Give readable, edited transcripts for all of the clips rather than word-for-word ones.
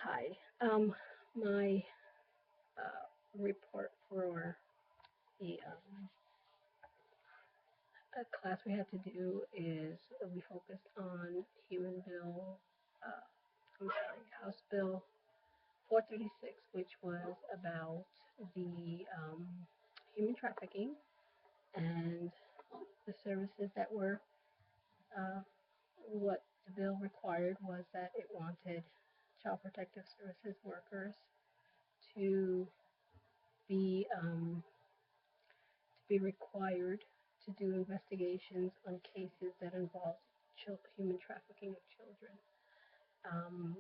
Hi. My report for the class we had to do is we focused on Human Bill, House Bill 436, which was about the human trafficking and the services that were. Uh, what the bill required was that it wanted child protective services workers to be um, to be required to do investigations on cases that involve human trafficking of children. Um,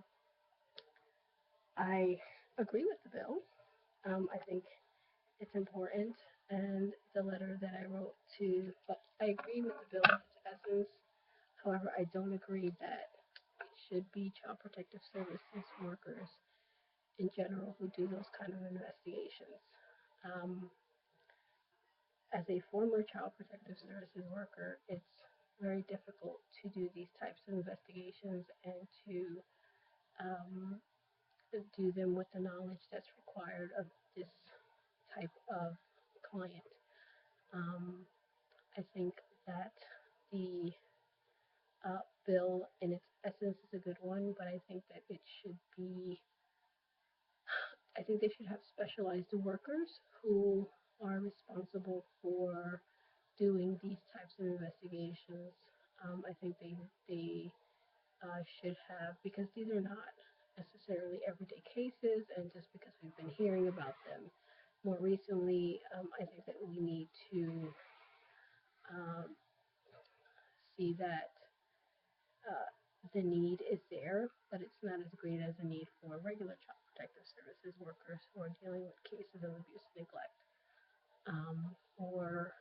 I agree with the bill. I think it's important, and the letter that I wrote to, but I agree with the bill in its essence. However, I don't agree that it should be child protective services workers in general who do those kind of investigations. Um, as a former child protective services worker, it's very difficult to do these types of investigations and to um, do them with the knowledge that's required of this type of client. Um, I think that the bill in its essence is a good one, but I think that it should be, I think they should have specialized workers who are responsible for doing these types of investigations. I think they should have, because these are not necessarily everyday cases, and just because we've been hearing about them more recently, I think that we need to um, see that uh, the need is there, but it's not as great as a need for regular child protective services workers who are dealing with cases of abuse and neglect. Or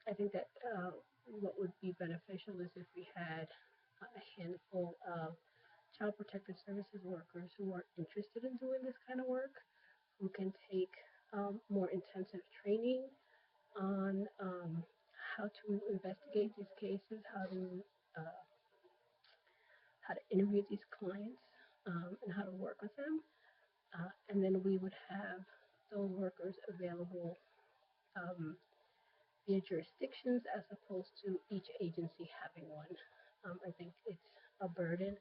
I think that what would be beneficial is if we had a handful of child protective services workers who are interested in doing this kind of work, who can take more intensive training on how to investigate these cases, uh, how to interview these clients, and how to work with them. And then we would have those workers available um, via jurisdictions as opposed to each agency having one. I think it's a burden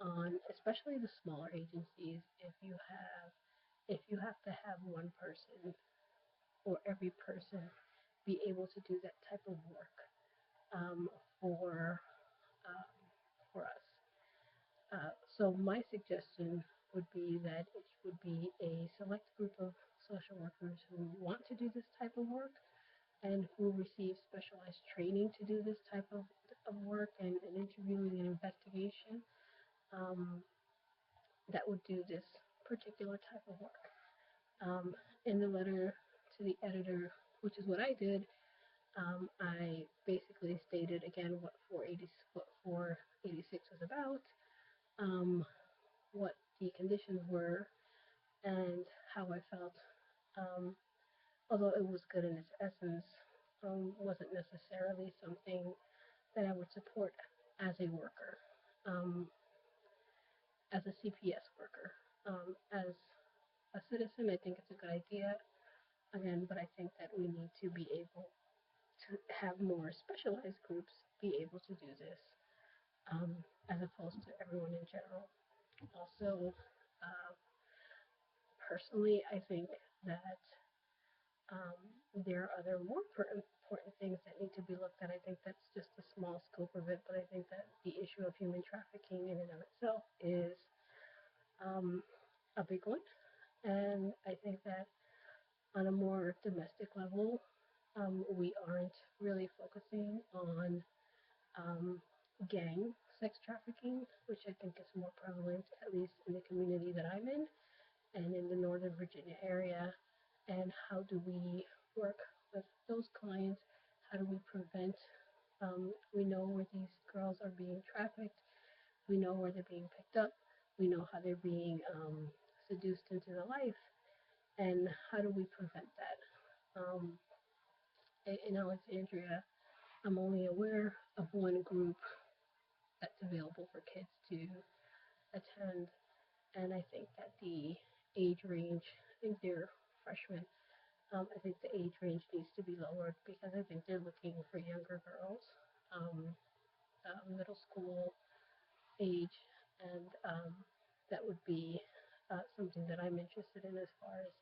on especially the smaller agencies if you have to have one person or every person be able to do that type of work um, for um, for us. So my suggestion would be that it would be a select group of social workers who want to do this type of work and who receive specialized training to do this type of work and interviewing and investigation um, that would do this particular type of work. In the letter to the editor, which is what I did, I basically stated again what 486 was about, um, what the conditions were, and how I felt. Um, Although it was good in its essence, wasn't necessarily something that I would support as a worker, um, as a CPS worker. As a citizen, I think it's a good idea, again, but I think that we need to be able to have more specialized groups be able to do this, as opposed to everyone in general. Also, uh, personally, I think that um, there are other more important things that need to be looked at. I think that's just a small scope of it, but I think that the issue of human trafficking in and of itself is um, a big one. And I think that on a more domestic level, we aren't really focusing on um, gang sex trafficking, which I think is more prevalent, at least in the community that I'm in and in the Northern Virginia area. And how do we work with those clients? How do we prevent? We know where these girls are being trafficked. We know where they're being picked up. We know how they're being seduced into the life. And how do we prevent that? In Alexandria, I'm only aware of one group that's available for kids to attend, and I think that the age range, I think they're freshmen. I think the age range needs to be lowered because I think they're looking for younger girls, um, middle school age, and that would be something that I'm interested in as far as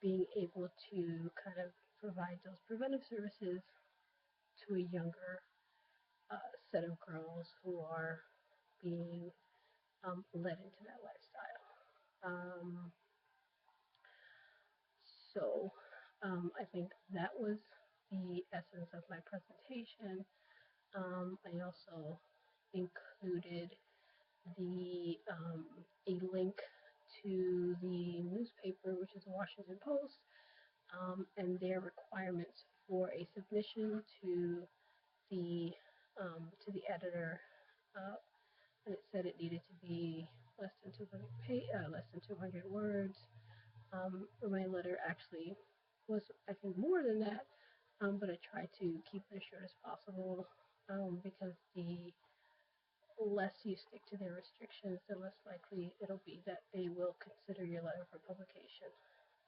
being able to kind of provide those preventive services to a younger set of girls who are being led into that lifestyle. Um, so I think that was the essence of my presentation. I also included a link to the newspaper, which is the Washington Post, and their requirements for a submission the to the editor, uh, and it said it needed to be less than 200 words. My letter actually was, I think, more than that, but I tried to keep it as short as possible, because the less you stick to their restrictions, the less likely it'll be that they will consider your letter for publication.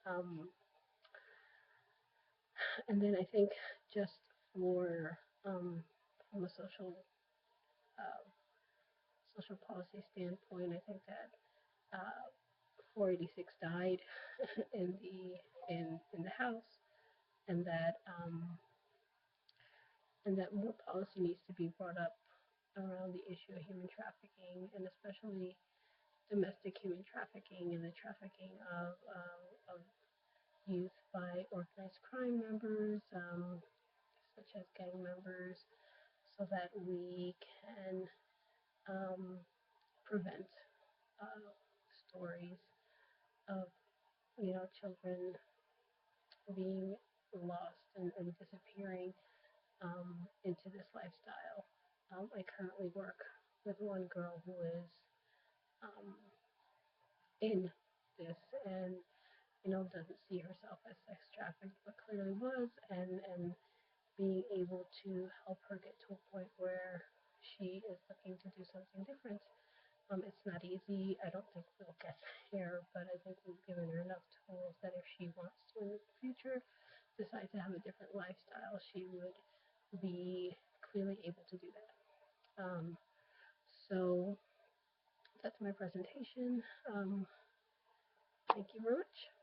Um, and then I think just for from a uh, social policy standpoint, I think that 486 died in the House, and that more policy needs to be brought up around the issue of human trafficking, and especially domestic human trafficking and the trafficking of youth by organized crime members, such as gang members, so that we can um, prevent uh, stories of children being lost and disappearing into this lifestyle. I currently work with one girl who is um, in this, and doesn't see herself as sex trafficked, but clearly was, and being able to help her get to a point where she is looking to do something different. It's not easy. I don't think we'll get there, but I think we've given her enough tools that if she wants to in the future decide to have a different lifestyle, she would be clearly able to do that. So that's my presentation. Thank you very much.